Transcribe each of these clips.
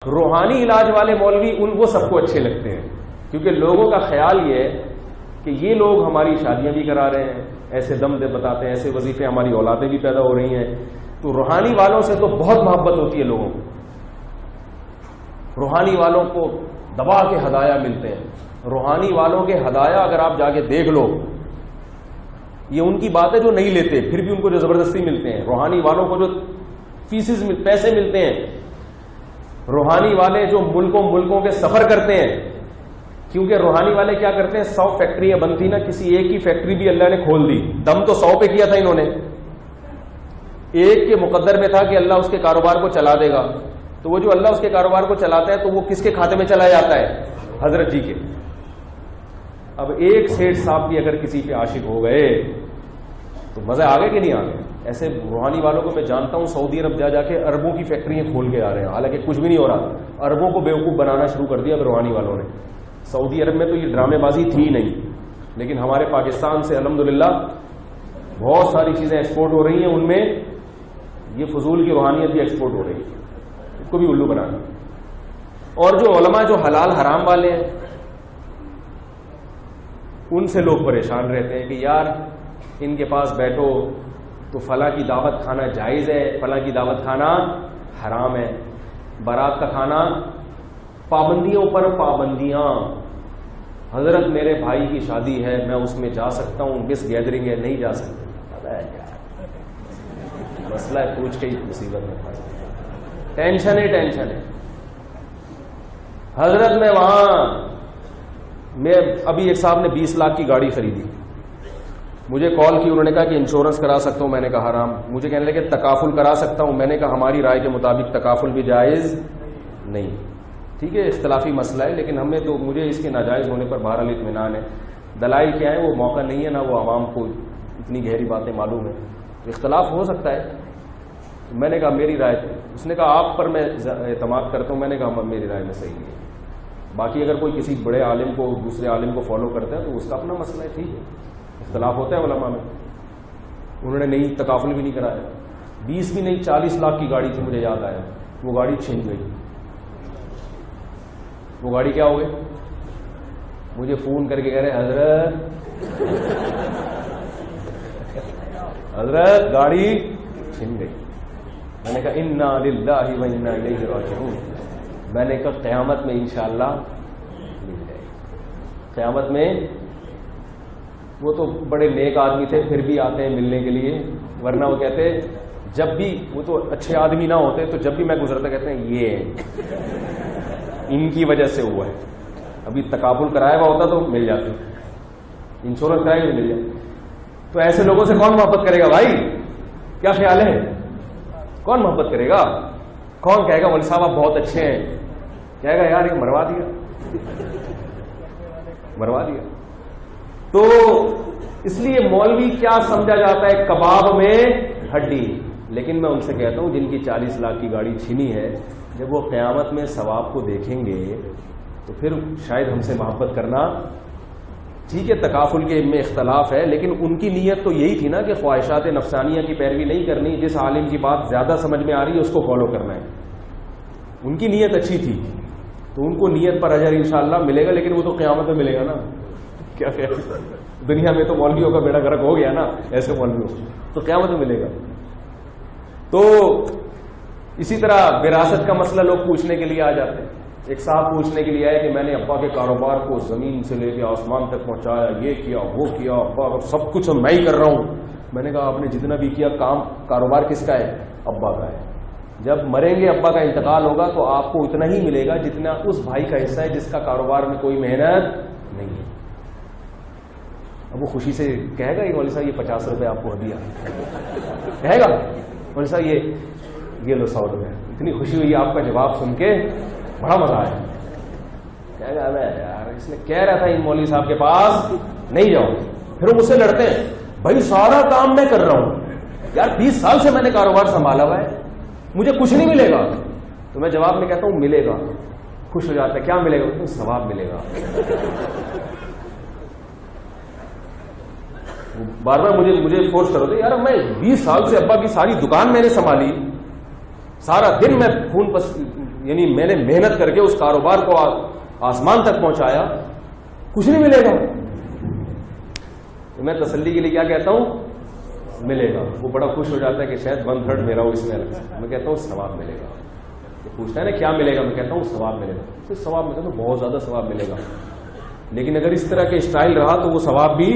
روحانی علاج والے مولوی وہ سب کو اچھے لگتے ہیں، کیونکہ لوگوں کا خیال یہ ہے کہ یہ لوگ ہماری شادیاں بھی کرا رہے ہیں، ایسے دم دے بتاتے ہیں، ایسے وظیفے، ہماری اولادیں بھی پیدا ہو رہی ہیں. تو روحانی والوں سے تو بہت محبت ہوتی ہے لوگوں کو. روحانی والوں کو دبا کے ہدایا ملتے ہیں. روحانی والوں کے ہدایا اگر آپ جا کے دیکھ لو، یہ ان کی باتیں جو نہیں لیتے پھر بھی ان کو جو زبردستی ملتے ہیں. روحانی والوں کو جو فیسز پیسے ملتے ہیں، روحانی والے جو ملکوں کے سفر کرتے ہیں، کیونکہ روحانی والے کیا کرتے ہیں، 100 فیکٹریاں بنتی نا، کسی ایک کی فیکٹری بھی اللہ نے کھول دی. دم تو 100 پہ کیا تھا انہوں نے، ایک کے مقدر میں تھا کہ اللہ اس کے کاروبار کو چلا دے گا. تو وہ جو اللہ اس کے کاروبار کو چلاتا ہے تو وہ کس کے کھاتے میں چلا جاتا ہے؟ حضرت جی کے. اب ایک سیٹھ صاحب بھی اگر کسی پہ عاشق ہو گئے تو مزہ آ گئے کہ نہیں آ گئے؟ ایسے روحانی والوں کو میں جانتا ہوں سعودی عرب جا کے اربوں کی فیکٹریاں کھول کے آ رہے ہیں، حالانکہ کچھ بھی نہیں ہو رہا. اربوں کو بیوقوف بنانا شروع کر دیا اب روحانی والوں نے. سعودی عرب میں تو یہ ڈرامے بازی تھی نہیں، لیکن ہمارے پاکستان سے الحمدللہ بہت ساری چیزیں ایکسپورٹ ہو رہی ہیں، ان میں یہ فضول کی روحانیت بھی ایکسپورٹ ہو رہی ہے، اس کو بھی الو بنانا. اور جو علماء جو حلال حرام والے ہیں، ان سے لوگ پریشان رہتے ہیں کہ یار ان کے پاس بیٹھو تو فلاں کی دعوت کھانا جائز ہے، فلاں کی دعوت کھانا حرام ہے. بارات کا کھانا، پابندیوں پر پابندیاں. حضرت میرے بھائی کی شادی ہے، میں اس میں جا سکتا ہوں، مس گیدرنگ ہے نہیں جا سکتا. مسئلہ ہے پوچھ کے ہی مصیبت میں پھنس گیا. ٹینشن ہے. حضرت میں ابھی ایک صاحب نے 20 لاکھ کی گاڑی خریدی، مجھے کال کی، انہوں نے کہا کہ انشورنس کرا سکتا ہوں. میں نے کہا حرام. مجھے کہنے لگے تکافل کرا سکتا ہوں. میں نے کہا ہماری رائے کے مطابق تکافل بھی جائز نہیں. ٹھیک ہے، اختلافی مسئلہ ہے، لیکن ہمیں تو مجھے اس کے ناجائز ہونے پر بہرحال اطمینان ہے. دلائل کیا ہے وہ موقع نہیں ہے، نہ وہ عوام کو اتنی گہری باتیں معلوم ہے. اختلاف ہو سکتا ہے. میں نے کہا میری رائے تھی. اس نے کہا آپ پر میں اعتماد کرتا ہوں. میں نے کہا میری رائے میں صحیح ہے. باقی اگر کوئی کسی بڑے عالم کو دوسرے عالم کو فالو کرتا ہے تو اس کا اپنا مسئلہ ہے. ٹھیک ہے، اختلاف ہوتا ہے علماء میں. انہوں نے نہیں تکافل بھی نہیں کرایا. 20 بھی نہیں 40 لاکھ کی گاڑی تھی، مجھے یاد آیا. وہ گاڑی چھن گئی. وہ گاڑی کیا ہو گئی؟ مجھے فون کر کے کہہ رہے حضرت گاڑی چھن گئی. میں نے کہا انا للہ و انا الیہ راجعون. میں نے کہا قیامت میں انشاءاللہ مل جائے گی. قیامت میں وہ تو بڑے نیک آدمی تھے، پھر بھی آتے ہیں ملنے کے لیے، ورنہ وہ کہتے جب بھی، وہ تو اچھے آدمی نہ ہوتے تو جب بھی میں گزرتا کہتے ہیں یہ ان کی وجہ سے ہوا ہے. ابھی تقابل کرایا ہوا ہوتا تو مل جاتے، انشورنس کرائے تو مل جاتے. تو ایسے لوگوں سے کون محبت کرے گا بھائی؟ کیا خیال ہے؟ کون محبت کرے گا؟ کون کہے گا مولوی صاحب آپ بہت اچھے ہیں؟ کہے گا یار یہ مروا دیا. تو اس لیے مولوی کیا سمجھا جاتا ہے؟ کباب میں ہڈی. لیکن میں ان سے کہتا ہوں جن کی 40 لاکھ کی گاڑی چھینی ہے، جب وہ قیامت میں ثواب کو دیکھیں گے تو پھر شاید ہم سے محبت کرنا. ٹھیک ہے تکافل کے میں اختلاف ہے، لیکن ان کی نیت تو یہی تھی نا کہ خواہشات نفسانیہ کی پیروی نہیں کرنی، جس عالم کی بات زیادہ سمجھ میں آ رہی ہے اس کو فالو کرنا ہے. ان کی نیت اچھی تھی تو ان کو نیت پر اجر انشاءاللہ ملے گا، لیکن وہ تو قیامت میں ملے گا نا. کیا دنیا میں تو مولویوں کا بیڑا غرق ہو گیا نا، ایسے مولویوں تو قیامت میں ملے گا. تو اسی طرح وراثت کا مسئلہ لوگ پوچھنے کے لیے آ جاتے ہیں. ایک صاحب پوچھنے کے لیے آئے کہ میں نے ابا کے کاروبار کو زمین سے لے کے آسمان تک پہنچایا، یہ کیا وہ کیا، ابا سب کچھ میں ہی کر رہا ہوں. میں نے کہا آپ نے جتنا بھی کیا کام، کاروبار کس کا ہے؟ ابا کا ہے. جب مریں گے ابا کا انتقال ہوگا تو آپ کو اتنا ہی ملے گا جتنا اس بھائی کا حصہ ہے جس کا کاروبار میں کوئی محنت نہیں ہے. اب وہ خوشی سے کہے گا کہ مولوی صاحب یہ 50 روپے آپ کو دیا، کہے گا مولوی صاحب یہ لو 100 روپے. اتنی خوشی ہوئی آپ کا جواب سن کے، بڑا مزہ آیا. کہے گا یار اس نے کہہ رہا تھا ان مولوی صاحب کے پاس نہیں جاؤ. پھر وہ مجھ سے لڑتے ہیں، بھائی سارا کام میں کر رہا ہوں یار، 20 سال سے میں نے کاروبار سنبھالا ہوا ہے، مجھے کچھ نہیں ملے گا. تو میں جواب میں کہتا ہوں ملے گا. خوش ہو جاتا ہے، کیا ملے گا؟ ثواب ملے گا. بار بار مجھے فورس کرو تو یار میں 20 سال سے ابا کی ساری دکان میں نے سنبھالی، سارا دن میں خون یعنی میں نے محنت کر کے اس کاروبار کو آسمان تک پہنچایا، کچھ نہیں ملے گا. میں تسلی کے لیے کیا کہتا ہوں؟ ملے گا. وہ بڑا خوش ہو جاتا ہے کہ شاید 1/3 میرا ہو اس میں الگ. میں کہتا ہوں ثواب ملے گا. وہ پوچھتا ہے نا کیا ملے گا، میں کہتا ہوں ثواب ملے گا. پھر ثواب ملے گا، بہت زیادہ ثواب ملے گا. لیکن اگر اس طرح کے اسٹائل رہا تو وہ ثواب بھی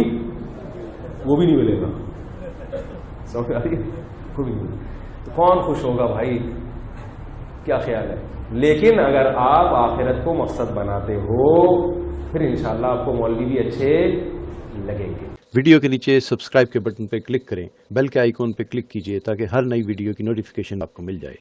وہ بھی نہیں ملے گا. سمجھ آ رہی ہے؟ وہ بھی نہیں. تو کون خوش ہوگا بھائی؟ کیا خیال ہے؟ لیکن اگر آپ آخرت کو مقصد بناتے ہو پھر انشاءاللہ آپ کو مولوی بھی اچھے لگیں گے. ویڈیو کے نیچے سبسکرائب کے بٹن پہ کلک کریں، بیل کے آئیکن پہ کلک کیجئے تاکہ ہر نئی ویڈیو کی نوٹیفیکیشن آپ کو مل جائے.